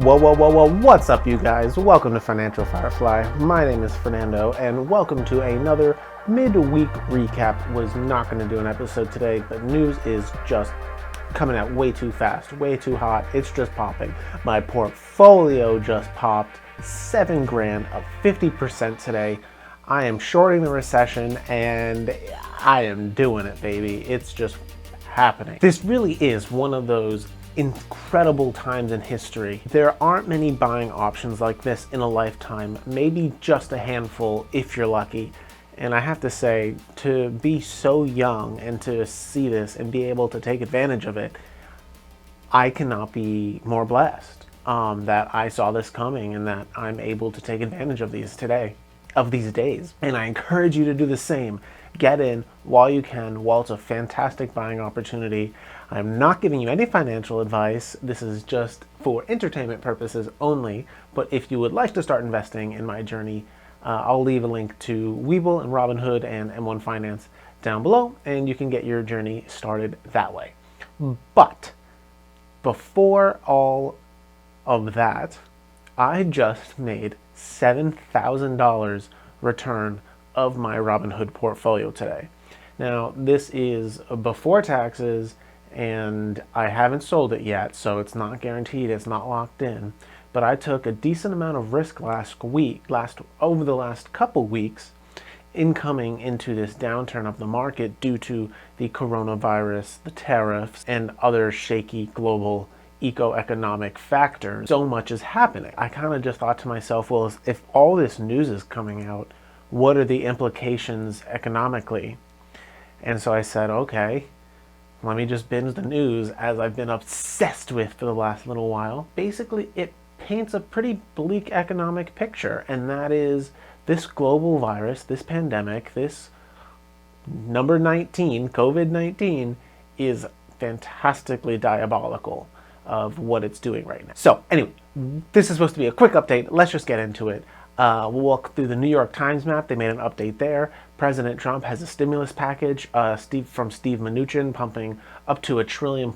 Whoa, what's up, you guys? Welcome to Financial Firefly. My name is Fernando, and welcome to another midweek recap. Was not going to do an episode today, but news is just coming out way too fast, way too hot. It's just popping. My portfolio just popped $7,000, up 50% today. I am shorting the recession, and I am doing it, baby. It's just happening. This really is one of those incredible times in history. There aren't many buying options like this in a lifetime, maybe just a handful if you're lucky. And I have to say, to be so young and to see this and be able to take advantage of it, I cannot be more blessed that I saw this coming and that I'm able to take advantage of these days. And I encourage you to do the same. Get in while you can, while it's a fantastic buying opportunity. I'm not giving you any financial advice. This is just for entertainment purposes only. But if you would like to start investing in my journey, I'll leave a link to Webull and Robinhood and M1 Finance down below, and you can get your journey started that way. But before all of that, I just made $7,000 return of my Robinhood portfolio today. Now, this is before taxes, and I haven't sold it yet, so it's not guaranteed, it's not locked in. But I took a decent amount of risk over the last couple weeks incoming into this downturn of the market due to the coronavirus, the tariffs, and other shaky global economic factors. So much is happening. I kind of just thought to myself, well, if all this news is coming out, what are the implications economically? And so I said, okay, let me just binge the news, as I've been obsessed with for the last little while. Basically, it paints a pretty bleak economic picture, and that is this global virus, this pandemic, this number 19, COVID-19, is fantastically diabolical of what it's doing right now. So anyway, this is supposed to be a quick update. Let's just get into it. We'll walk through the New York Times map. They made an update there. President Trump has a stimulus package from Steve Mnuchin, pumping up to $1 trillion+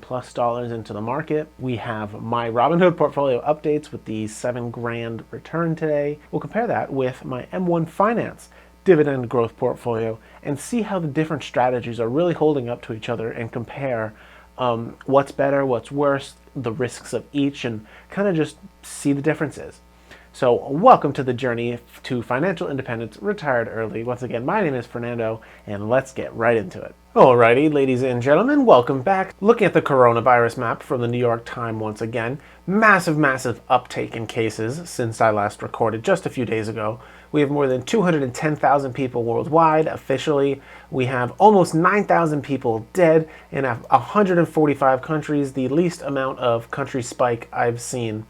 into the market. We have my Robinhood portfolio updates with the $7,000 return today. We'll compare that with my M1 Finance dividend growth portfolio and see how the different strategies are really holding up to each other, and compare what's better, what's worse, the risks of each, and kind of just see the differences. So welcome to the journey to financial independence, retired early. Once again, my name is Fernando, and let's get right into it. Alrighty, ladies and gentlemen, welcome back. Looking at the coronavirus map from the New York Times once again, massive uptake in cases since I last recorded just a few days ago. We have more than 210,000 people worldwide officially. We have almost 9,000 people dead in 145 countries, the least amount of country spike I've seen.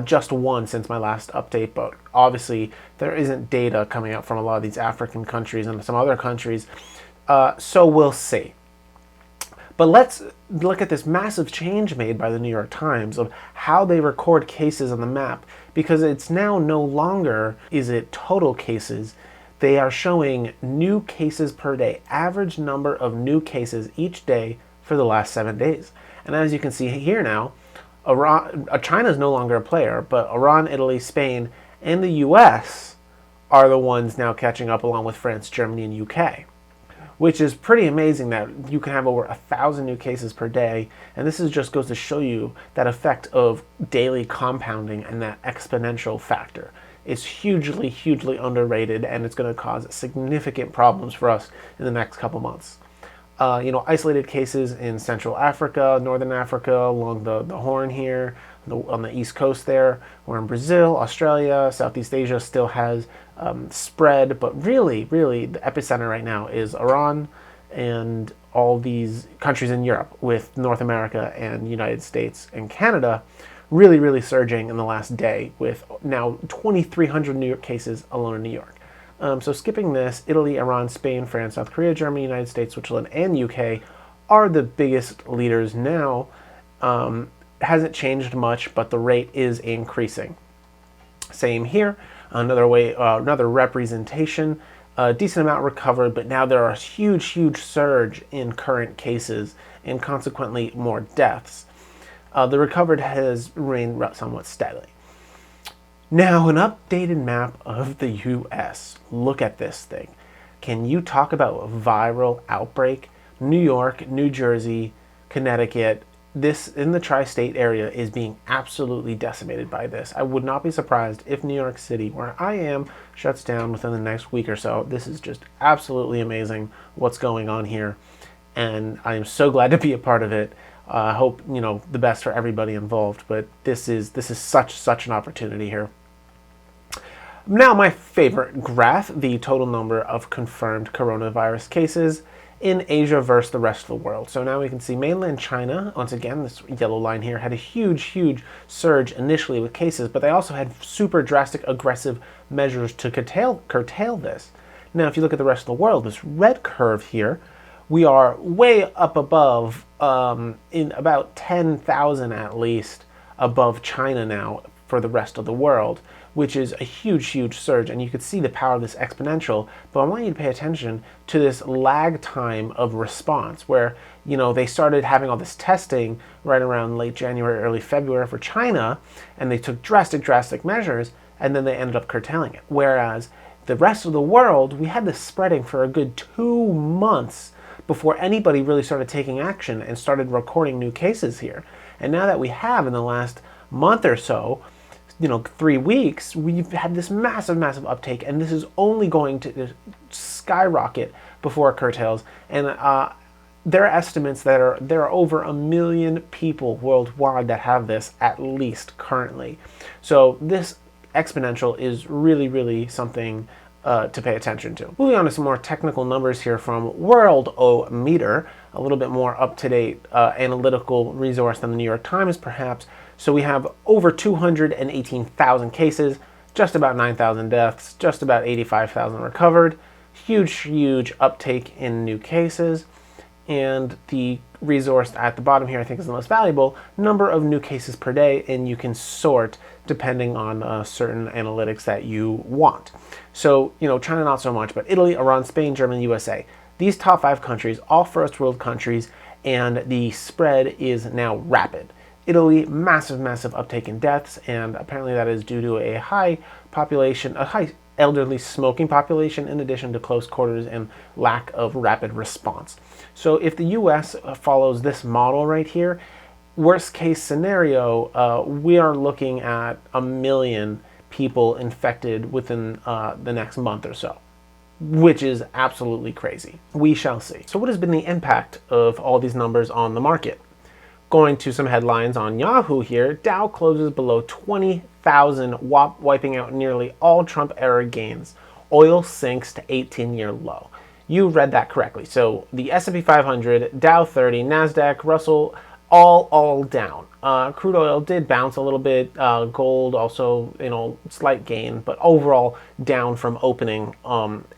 Just one since my last update, but obviously there isn't data coming out from a lot of these African countries and some other countries, so we'll see. But let's look at this massive change made by the New York Times of how they record cases on the map, because it's now no longer is it total cases. They are showing new cases per day, average number of new cases each day for the last 7 days. And as you can see here now, China is no longer a player, but Iran, Italy, Spain, and the US are the ones now catching up, along with France, Germany, and UK, which is pretty amazing that you can have over 1,000 new cases per day. And this just goes to show you that effect of daily compounding, and that exponential factor is hugely underrated, and it's going to cause significant problems for us in the next couple months. Isolated cases in Central Africa, Northern Africa, along the Horn here, on the East Coast there, or in Brazil, Australia, Southeast Asia still has spread, but really the epicenter right now is Iran and all these countries in Europe, with North America and United States and Canada really surging in the last day, with now 2,300 New York cases alone in New York. So skipping this, Italy, Iran, Spain, France, South Korea, Germany, United States, Switzerland, and UK are the biggest leaders now. Hasn't changed much, but the rate is increasing. Same here. Another representation. A decent amount recovered, but now there are a huge surge in current cases, and consequently more deaths. The recovered has remained somewhat steady. Now, an updated map of the US. Look at this thing. Can you talk about a viral outbreak? New York, New Jersey, Connecticut, this in the tri-state area is being absolutely decimated by this. I would not be surprised if New York City, where I am, shuts down within the next week or so. This is just absolutely amazing what's going on here, and I am so glad to be a part of it. I hope the best for everybody involved, but this is such an opportunity here. Now, my favorite graph, the total number of confirmed coronavirus cases in Asia versus the rest of the world. So now we can see mainland China, once again, this yellow line here, had a huge surge initially with cases, but they also had super drastic, aggressive measures to curtail this. Now, if you look at the rest of the world, this red curve here, we are way up above, in about 10,000 at least, above China now for the rest of the world, which is a huge surge, and you could see the power of this exponential. But I want you to pay attention to this lag time of response, where they started having all this testing right around late January, early February for China, and they took drastic measures, and then they ended up curtailing it. Whereas the rest of the world, we had this spreading for a good 2 months before anybody really started taking action and started recording new cases here. And now that we have, in the last month or so, 3 weeks, we've had this massive uptake, and this is only going to skyrocket before it curtails. And there are estimates that there are over 1 million people worldwide that have this, at least currently. So this exponential is really something to pay attention to. Moving on to some more technical numbers here from Worldometer, a little bit more up-to-date analytical resource than the New York Times, perhaps. So we have over 218,000 cases, just about 9,000 deaths, just about 85,000 recovered. Huge uptake in new cases. And the resource at the bottom here, I think, is the most valuable, number of new cases per day, and you can sort depending on certain analytics that you want. So, China not so much, but Italy, Iran, Spain, Germany, USA. These top 5 countries, all first world countries, and the spread is now rapid. Italy, massive uptake in deaths, and apparently that is due to a high elderly smoking population, in addition to close quarters and lack of rapid response. So if the US follows this model right here, worst case scenario, we are looking at 1 million people infected within the next month or so, which is absolutely crazy. We shall see. So what has been the impact of all these numbers on the market? Going to some headlines on Yahoo here, Dow closes below 20,000, wiping out nearly all Trump-era gains. Oil sinks to 18-year low. You read that correctly. So the S&P 500, Dow 30, NASDAQ, Russell, all down. Crude oil did bounce a little bit. Gold also, slight gain, but overall down from opening.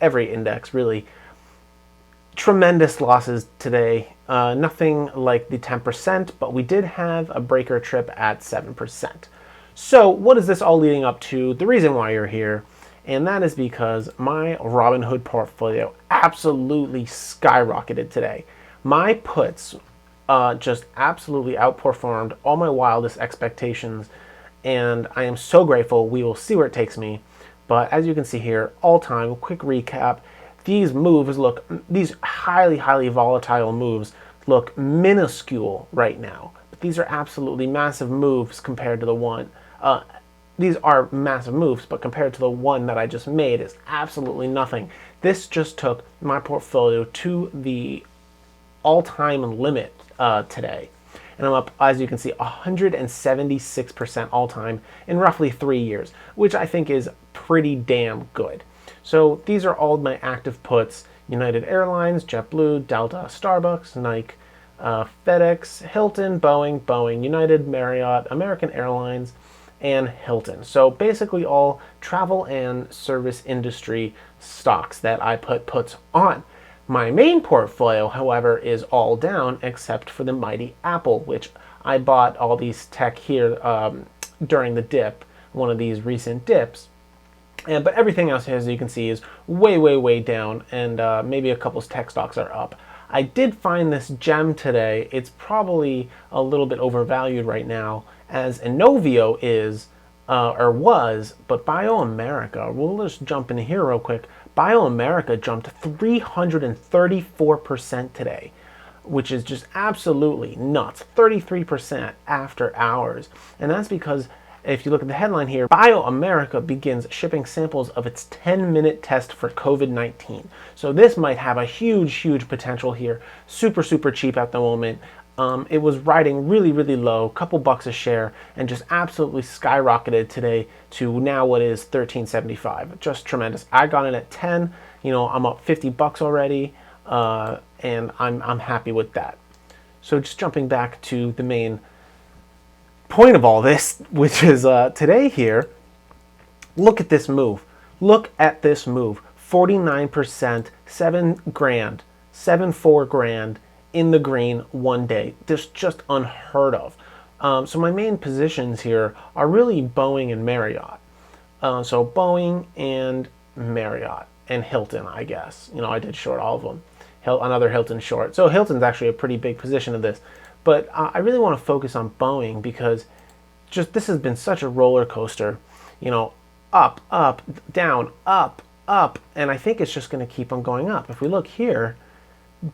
Every index really. Tremendous losses today. Nothing like the 10%, but we did have a breaker trip at 7%. So what is this all leading up to? The reason why you're here, and that is because my Robinhood portfolio absolutely skyrocketed today. My puts just absolutely outperformed all my wildest expectations, and I am so grateful. We will see where it takes me. But as you can see here, all-time, quick recap, these highly volatile moves look minuscule right now. But these are absolutely massive moves compared to the one. These are massive moves, but compared to the one that I just made, is absolutely nothing. This just took my portfolio to the all-time limit today. And I'm up, as you can see, 176% all-time in roughly 3 years, which I think is pretty damn good. So these are all my active puts: United Airlines, JetBlue, Delta, Starbucks, Nike, FedEx, Hilton, Boeing, United, Marriott, American Airlines, and Hilton. So basically all travel and service industry stocks that I put puts on. My main portfolio, however, is all down except for the mighty Apple, which I bought all these tech here during the dip, one of these recent dips. But everything else here, as you can see, is way down, and maybe a couple tech stocks are up. I did find this gem today. It's probably a little bit overvalued right now, as Inovio is or was, but BioAmerica, we'll just jump in here real quick. BioAmerica jumped 334% today, which is just absolutely nuts. 33% after hours. And that's because if you look at the headline here, BioAmerica begins shipping samples of its 10-minute test for COVID-19. So this might have a huge potential here. Super cheap at the moment. It was riding really low, couple bucks a share, and just absolutely skyrocketed today to now what is $13.75. Just tremendous. I got in at 10. I'm up 50 bucks already, and I'm happy with that. So just jumping back to the main point of all this, which is today here. Look at this move. Look at this move. 49%, $7,000, in the green one day. This just unheard of. So my main positions here are really Boeing and Marriott. So Boeing and Marriott and Hilton, I guess. I did short all of them. Another Hilton short. So Hilton's actually a pretty big position of this. But I really want to focus on Boeing because just this has been such a roller coaster. Up, down, up, and I think it's just going to keep on going up. If we look here,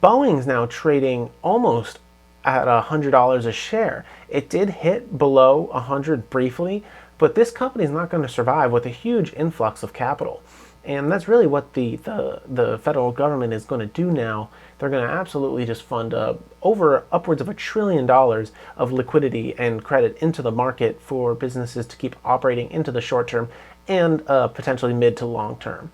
Boeing's now trading almost at $100 a share. It did hit below 100 briefly, but this company is not going to survive with a huge influx of capital. And that's really what the federal government is going to do now. They're going to absolutely just fund upwards of $1 trillion of liquidity and credit into the market for businesses to keep operating into the short term and potentially mid to long term.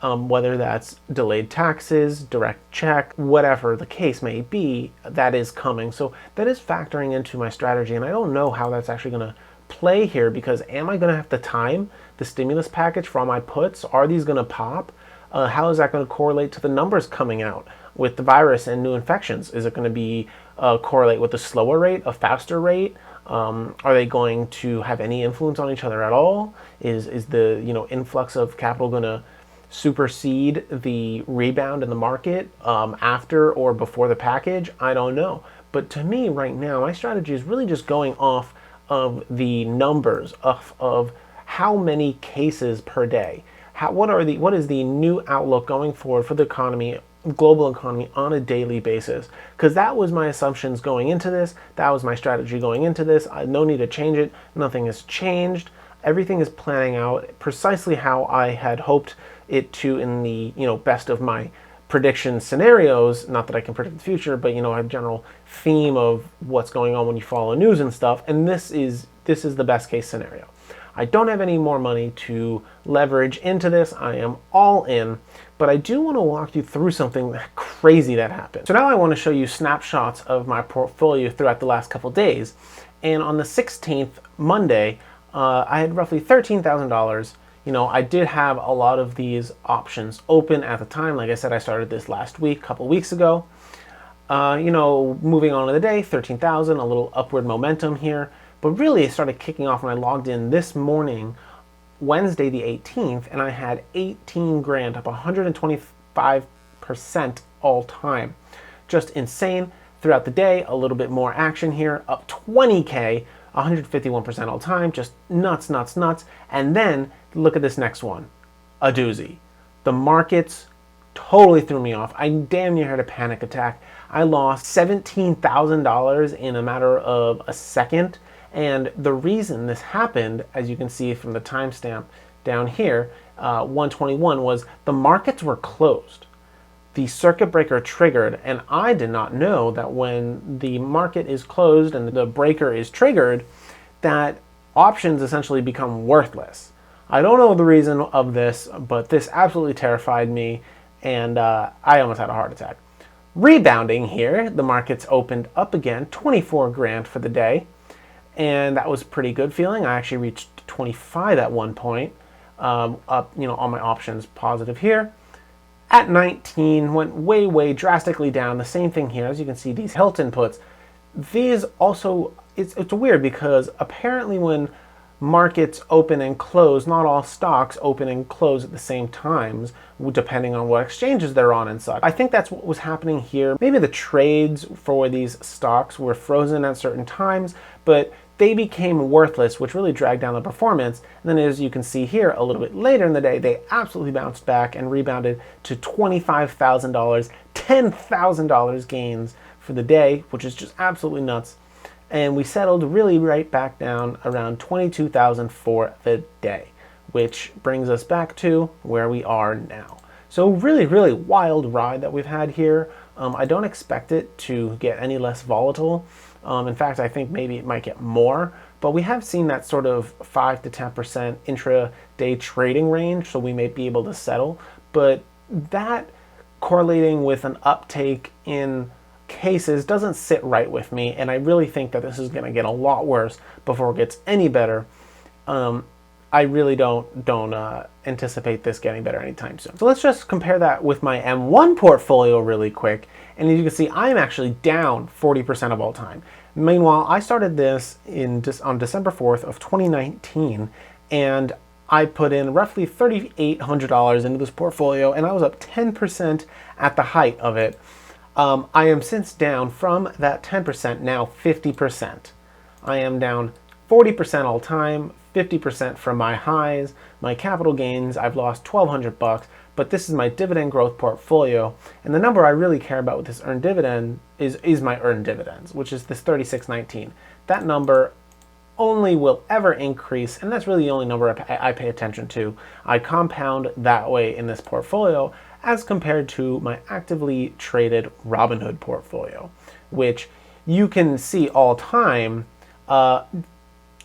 Whether that's delayed taxes, direct check, whatever the case may be, that is coming. So that is factoring into my strategy, and I don't know how that's actually going to play here, because am I going to have to time the stimulus package for all my puts? Are these going to pop? How is that going to correlate to the numbers coming out with the virus and new infections? Is it going to be correlate with a slower rate, a faster rate? Are they going to have any influence on each other at all? Is the influx of capital going to supersede the rebound in the market after or before the package? I don't know. But to me right now, my strategy is really just going off of the numbers of how many cases per day. What is the new outlook going forward for the economy, global economy, on a daily basis? Because that was my assumptions going into this. That was my strategy going into this. No need to change it. Nothing has changed. Everything is planning out precisely how I had hoped it to in the best of my prediction scenarios. Not that I can predict the future, but a general theme of what's going on when you follow news and stuff. And this is the best case scenario. I don't have any more money to leverage into this. I am all in, but I do want to walk you through something crazy that happened. So now I want to show you snapshots of my portfolio throughout the last couple days. And on the 16th, Monday, I had roughly $13,000. I did have a lot of these options open at the time. Like I said, I started this last week, a couple weeks ago. Moving on to the day, 13,000, a little upward momentum here. But really, it started kicking off when I logged in this morning, Wednesday the 18th, and I had 18 grand, up 125% all time. Just insane. Throughout the day, a little bit more action here, up 20K, 151% all time, just nuts. And then look at this next one, a doozy. The markets totally threw me off. I damn near had a panic attack. I lost $17,000 in a matter of a second. And the reason this happened, as you can see from the timestamp down here, 121, was the markets were closed. The circuit breaker triggered, and I did not know that when the market is closed and the breaker is triggered, that options essentially become worthless. I don't know the reason of this, but this absolutely terrified me, and I almost had a heart attack. Rebounding here, the markets opened up again, 24 grand for the day, and that was a pretty good feeling. I actually reached 25 at one point, up, on my options positive here. At 19, went way drastically down. The same thing here. As you can see, these Hilton puts, these also, it's weird because apparently when markets open and close, not all stocks open and close at the same times, depending on what exchanges they're on and such. I think that's what was happening here. Maybe the trades for these stocks were frozen at certain times, but they became worthless, which really dragged down the performance. And then as you can see here, a little bit later in the day, they absolutely bounced back and rebounded to $25,000, $10,000 gains for the day, which is just absolutely nuts. And we settled really right back down around 22,000 for the day, which brings us back to where we are now. So really, really wild ride that we've had here. I don't expect it to get any less volatile. In fact, I think maybe it might get more, but we have seen that sort of 5 to 10% intraday trading range, so we may be able to settle. But that correlating with an uptake in cases doesn't sit right with me, and I really think that this is going to get a lot worse before it gets any better. I really don't anticipate this getting better anytime soon. So let's just compare that with my M1 portfolio really quick. And as you can see, I'm actually down 40% of all time. Meanwhile, I started this on December 4th of 2019, and I put in roughly $3,800 into this portfolio, and I was up 10% at the height of it. I am since down from that 10%, now 50%. I am down 40% all time, 50% from my highs. My capital gains, I've lost $1,200, but this is my dividend growth portfolio. And the number I really care about with this earned dividend is my earned dividends, which is this 3619. That number only will ever increase, and that's really the only number I pay attention to. I compound that way in this portfolio as compared to my actively traded Robinhood portfolio, which you can see all time,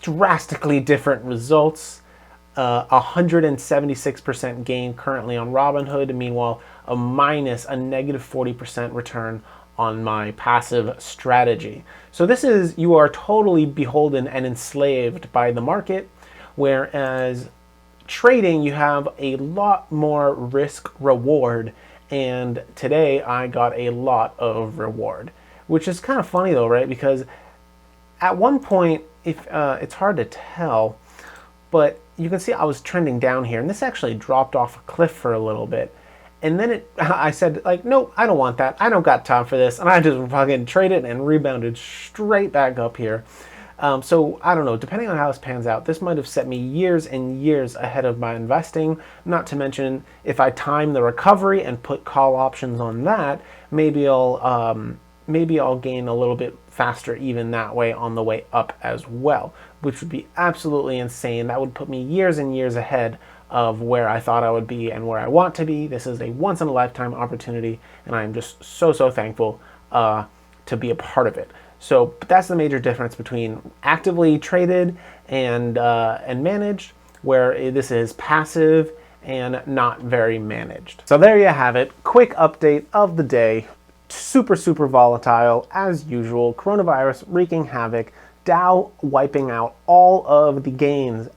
drastically different results. 176% gain currently on Robinhood, meanwhile a negative 40% return on my passive strategy. So you are totally beholden and enslaved by the market, whereas trading you have a lot more risk reward, and today I got a lot of reward, which is kind of funny though, right? Because at one point, it's hard to tell, but you can see I was trending down here, and this actually dropped off a cliff for a little bit. And then I said, like, nope, I don't want that. I don't got time for this. And I just fucking traded and rebounded straight back up here. So I don't know, depending on how this pans out, this might have set me years and years ahead of my investing. Not to mention, if I time the recovery and put call options on that, maybe I'll gain a little bit faster even that way on the way up as well, which would be absolutely insane. That would put me years and years ahead of where I thought I would be and where I want to be. This is a once-in-a-lifetime opportunity, and I am just so thankful to be a part of it. So that's the major difference between actively traded and managed, where this is passive and not very managed. So there you have it. Quick update of the day. Super volatile as usual. Coronavirus wreaking havoc. Dow wiping out all of the gains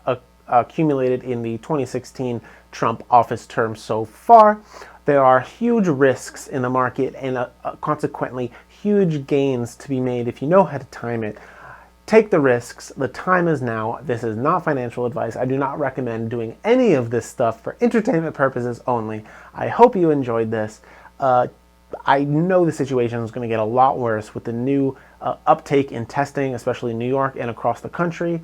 accumulated in the 2016 Trump office term so far. There are huge risks in the market and consequently huge gains to be made if you know how to time it. Take the risks. The time is now. This is not financial advice. I do not recommend doing any of this stuff for entertainment purposes only. I hope you enjoyed this. I know the situation is going to get a lot worse with the new uptake in testing, especially in New York and across the country.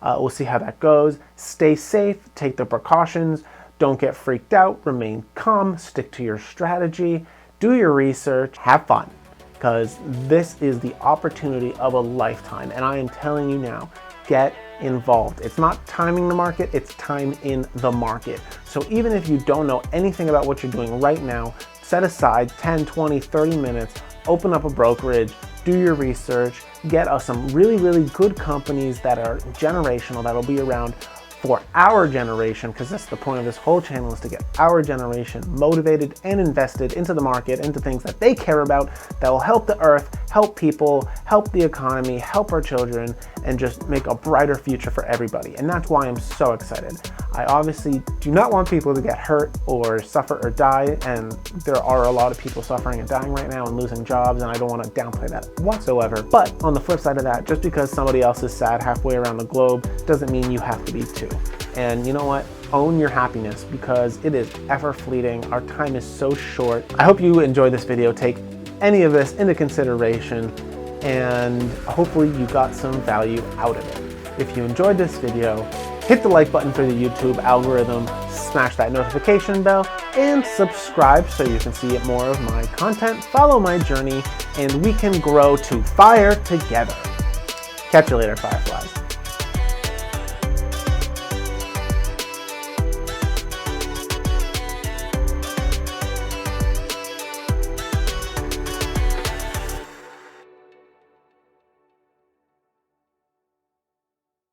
We'll see how that goes. Stay safe, take the precautions, don't get freaked out, remain calm, stick to your strategy, do your research, have fun, because this is the opportunity of a lifetime. And I am telling you now, get involved. It's not timing the market, it's time in the market. So even if you don't know anything about what you're doing right now, set aside 10, 20, 30 minutes, open up a brokerage, do your research, get some really good companies that are generational, that'll be around for our generation, because that's the point of this whole channel, is to get our generation motivated and invested into the market, into things that they care about, that will help the earth, help people, help the economy, help our children, and just make a brighter future for everybody. And that's why I'm so excited. I obviously do not want people to get hurt or suffer or die, and there are a lot of people suffering and dying right now and losing jobs, and I don't want to downplay that whatsoever. But on the flip side of that, just because somebody else is sad halfway around the globe doesn't mean you have to be too. And you know what? Own your happiness, because it is ever fleeting. Our time is so short. I hope you enjoyed this video. Take any of this into consideration. and hopefully you got some value out of it. If you enjoyed this video, hit the like button for the YouTube algorithm, smash that notification bell, and subscribe so you can see more of my content. Follow my journey, and we can grow to fire together. Catch you later, Fireflies.